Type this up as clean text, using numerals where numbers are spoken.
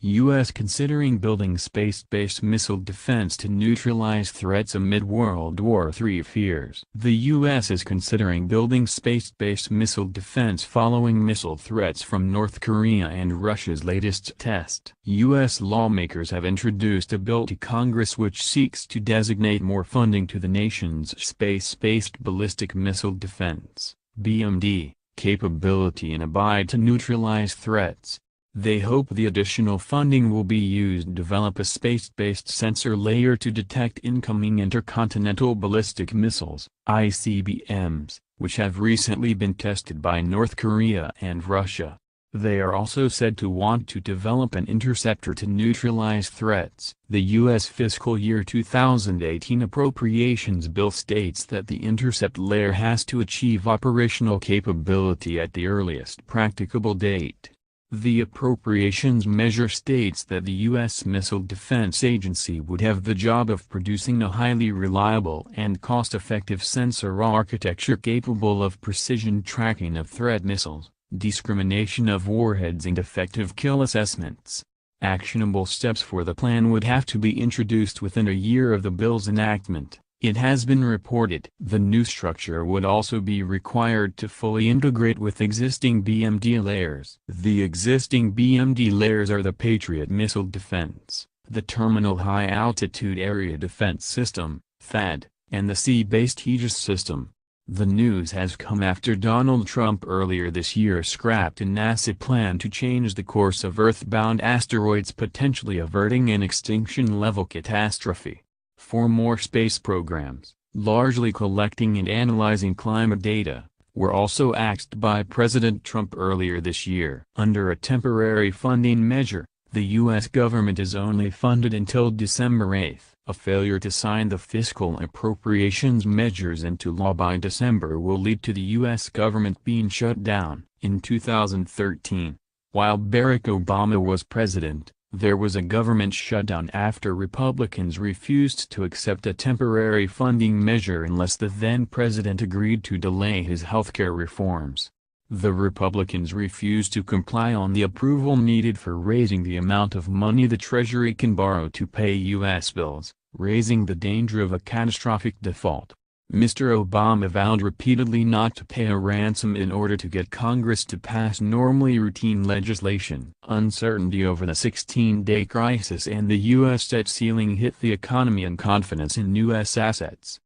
U.S. considering building space-based missile defense to neutralize threats amid World War III fears. The U.S. is considering building space-based missile defense following missile threats from North Korea and Russia's latest test. U.S. lawmakers have introduced a bill to Congress which seeks to designate more funding to the nation's space-based ballistic missile defense (BMD) capability and a bid to neutralize threats. They hope the additional funding will be used to develop a space-based sensor layer to detect incoming intercontinental ballistic missiles, ICBMs, which have recently been tested by North Korea and Russia. They are also said to want to develop an interceptor to neutralize threats. The U.S. fiscal year 2018 appropriations bill states that the intercept layer has to achieve operational capability at the earliest practicable date. The appropriations measure states that the U.S. Missile Defense Agency would have the job of producing a highly reliable and cost-effective sensor architecture capable of precision tracking of threat missiles, discrimination of warheads and effective kill assessments. Actionable steps for the plan would have to be introduced within a year of the bill's enactment. It has been reported the new structure would also be required to fully integrate with existing BMD layers. The existing BMD layers are the Patriot Missile Defense, the Terminal High Altitude Area Defense System, THAAD, and the Sea-Based Aegis System. The news has come after Donald Trump earlier this year scrapped a NASA plan to change the course of Earth-bound asteroids, potentially averting an extinction-level catastrophe. For more space programs, largely collecting and analyzing climate data, were also axed by President Trump earlier this year. Under a temporary funding measure, the U.S. government is only funded until December 8. A failure to sign the fiscal appropriations measures into law by December will lead to the U.S. government being shut down. In 2013, while Barack Obama was president, there was a government shutdown after Republicans refused to accept a temporary funding measure unless the then-president agreed to delay his healthcare reforms. The Republicans refused to comply on the approval needed for raising the amount of money the Treasury can borrow to pay U.S. bills, raising the danger of a catastrophic default. Mr. Obama vowed repeatedly not to pay a ransom in order to get Congress to pass normally routine legislation. Uncertainty over the 16-day crisis and the U.S. debt ceiling hit the economy and confidence in U.S. assets.